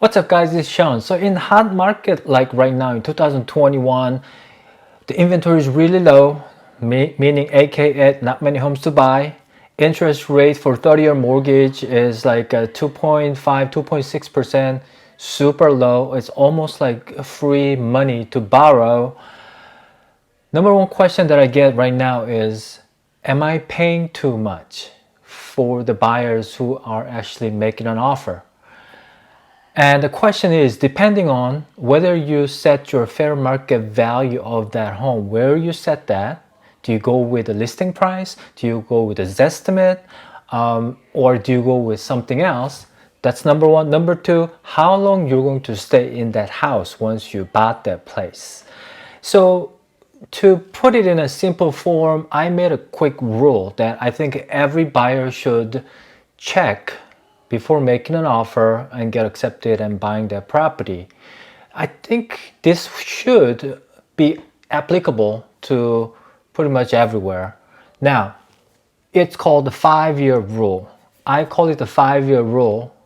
What's up guys, it's Shawn. So in hot market like right now in 2021, the inventory is really low, meaning aka not many homes to buy. Interest rate for 30-year mortgage is like 2.5, 2.6%, super low. It's almost like free money to borrow. Number one question that I get right now is, am I paying too much for the buyers who are actually making an offer? And the question is, depending on whether you set your fair market value of that home, where you set that, do you go with the listing price? Do you go with a Zestimate? Or do you go with something else? That's number one. Number two, how long you're going to stay in that house once you bought that place. So to put it in a simple form, I made a quick rule that I think every buyer should check before making an offer and get accepted and buying that property. I think this should be applicable to pretty much everywhere. Now, it's called the 5-year rule. I call it the 5-year rule.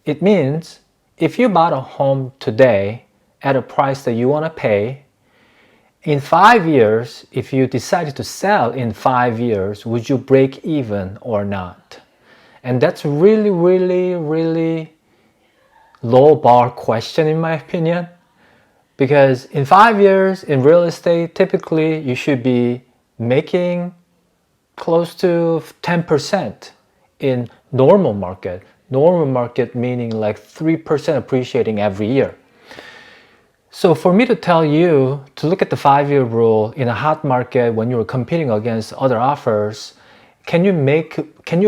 It means if you bought a home today at a price that you want to pay, in 5 years, if you decided to sell in 5 years, would you break even or not? And that's really, really, really low bar question in my opinion. Because in 5 years in real estate, typically you should be making close to 10% in normal market. Normal market meaning like 3% appreciating every year. So for me to tell you to look at the 5-year rule in a hot market when you're competing against other offers, can you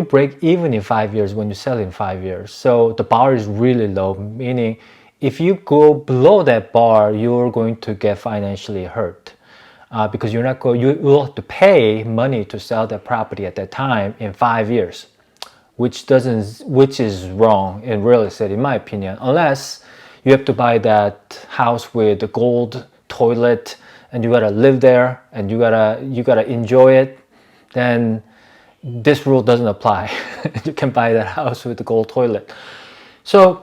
break even in 5 years when you sell in 5 years? So the bar is really low, meaning if you go below that bar, you're going to get financially hurt because you will have to pay money to sell that property at that time in 5 years, which is wrong in real estate in my opinion, unless you have to buy that house with the gold toilet and you gotta live there and you gotta enjoy it. Then this rule doesn't apply. You can buy that house with the gold toilet. So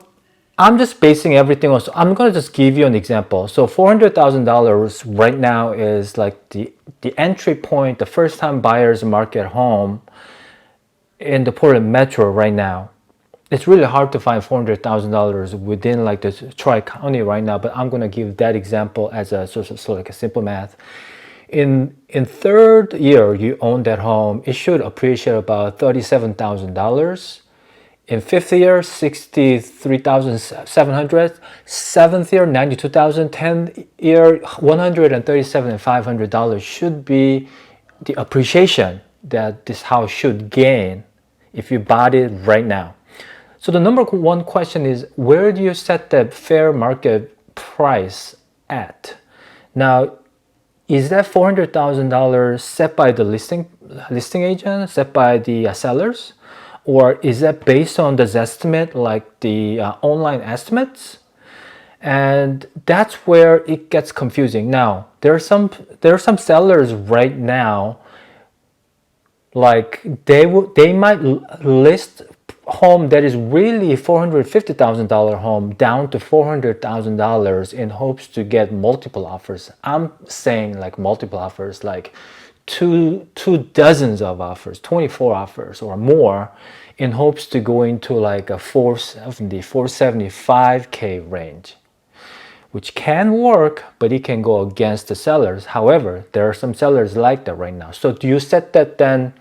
I'm just basing everything on, so I'm gonna just give you an example. So $400,000 right now is like the entry point, the first time buyers market home in the Portland Metro right now. It's really hard to find $400,000 within like the Tri-County right now, but I'm gonna give that example as a so like a simple math. In third year you own that home, it should appreciate about $37,000. In fifth year, $63,700. Seventh year, $92,000. 10th year, $137,500 should be the appreciation that this house should gain if you bought it right now. So the number one question is, where do you set the fair market price at? Now, is that $400,000 set by the listing agent, set by the sellers? Or is that based on the Zestimate, like the online estimates? And that's where it gets confusing. Now, there are some sellers right now, like they might list home that is really $450,000 home down to $400,000 in hopes to get multiple offers. I'm saying like multiple offers, like two dozens of offers, 24 offers or more, in hopes to go into like a 475K range, which can work, but it can go against the sellers. However, there are some sellers like that right now. So do you set that then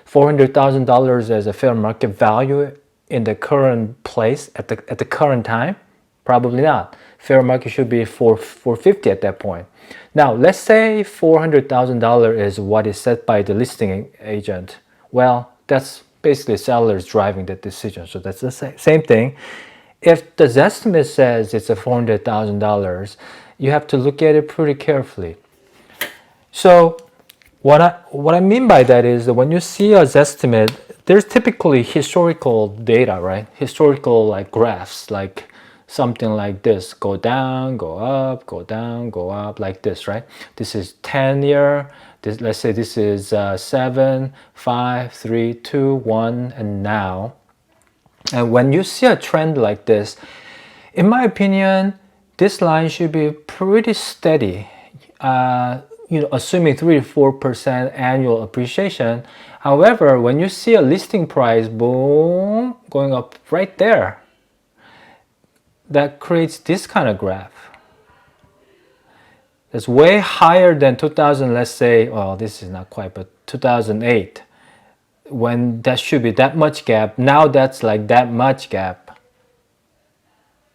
$400,000 as a fair market value in the current place at the current time? Probably not. Fair market should be $450 at that point. Now, let's say $400,000 is what is set by the listing agent. Well, that's basically sellers driving that decision. So that's the same thing. If the Zestimate says it's a $400,000, you have to look at it pretty carefully. So what I mean by that is that when you see a Zestimate, there's typically historical data, right? Historical like graphs, like something like this, go down, go up, go down, go up, like this, right? This is 10 year. Let's say this is 7, 5, 3, 2, 1, and now. And when you see a trend like this, In my opinion, this line should be pretty steady. Assuming 3 to 4% annual appreciation. However, when you see a listing price, boom, going up right there, that creates this kind of graph. That's way higher than 2000, let's say, well, this is not quite, but 2008, when that should be that much gap. Now that's like that much gap.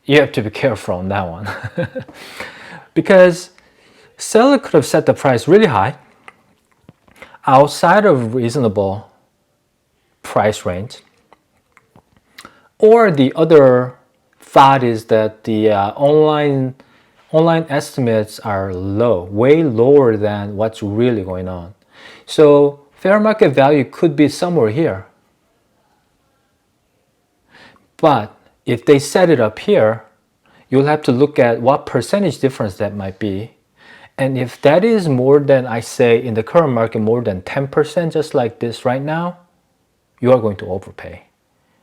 You have to be careful on that one. Because seller could have set the price really high, outside of reasonable price range. Or the other thought is that the online estimates are low, way lower than what's really going on. So fair market value could be somewhere here. But if they set it up here, you'll have to look at what percentage difference that might be. And if that is more than, I say, in the current market, more than 10%, just like this right now, you are going to overpay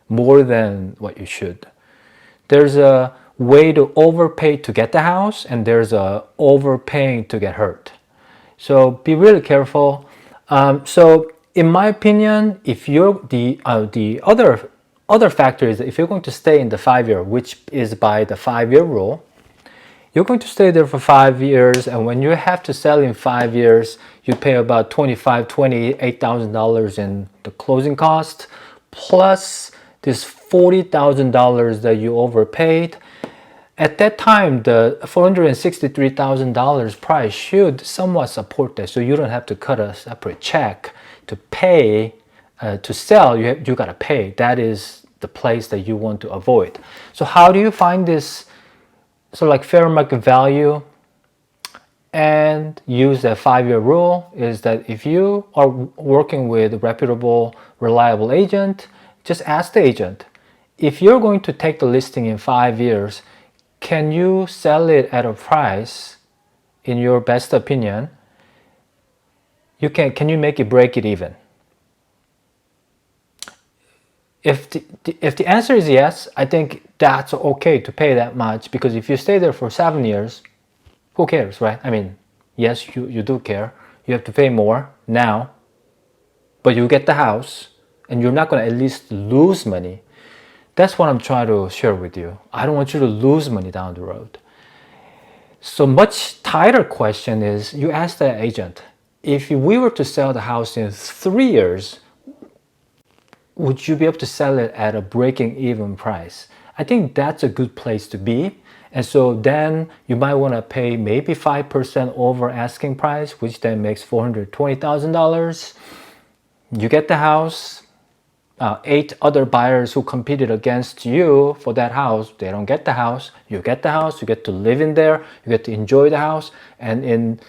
more than what you should. There's a way to overpay to get the house, and there's a overpaying to get hurt. So be really careful. So in my opinion, if you're the other factor is that if you're going to stay in the 5-year, which is by the 5-year rule, you're going to stay there for 5 years, and when you have to sell in 5 years, you pay about $28,000 in the closing cost, plus this $40,000 that you overpaid. At that time, the $463,000 price should somewhat support that, so you don't have to cut a separate check to pay to sell. You got to pay. That is the place that you want to avoid. So how do you find this sort of like fair market value and use that 5-year rule? Is that if you are working with a reputable, reliable agent, just ask the agent, if you're going to take the listing in 5 years, can you sell it at a price, in your best opinion, can you make it break it even? If the answer is yes, I think that's okay to pay that much, because if you stay there for 7 years, who cares, right? I mean, yes, you do care. You have to pay more now, but you get the house, and you're not going to at least lose money. That's what I'm trying to share with you. I don't want you to lose money down the road. So much tighter question is, you ask the agent, if we were to sell the house in 3 years, would you be able to sell it at a breaking even price? I think that's a good place to be. And so then you might want to pay maybe 5% over asking price, which then makes $420,000. You get the house. 8 other buyers who competed against you for that house, they don't get the house. You get the house, you get to live in there, you get to enjoy the house. And in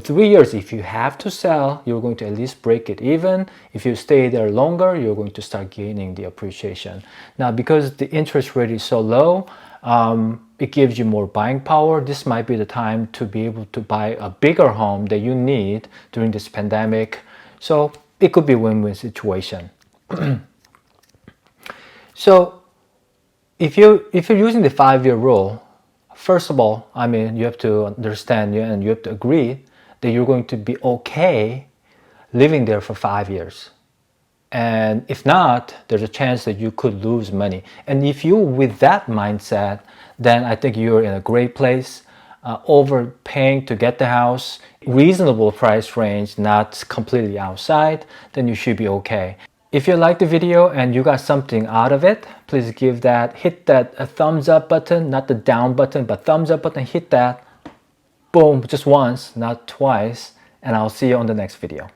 3 years, if you have to sell, you're going to at least break it even. If you stay there longer, you're going to start gaining the appreciation. Now, because the interest rate is so low, it gives you more buying power. This might be the time to be able to buy a bigger home that you need during this pandemic. So it could be a win-win situation. So if you're using the 5-year rule, first of all, I mean, you have to understand and you have to agree that you're going to be okay living there for 5 years. And if not, there's a chance that you could lose money. And if you're with that mindset, then I think you're in a great place. Overpaying to get the house, reasonable price range, not completely outside, then you should be okay. If you liked the video and you got something out of it, please hit that thumbs up button, not the down button, but thumbs up button, hit that. Boom, just once, not twice. And I'll see you on the next video.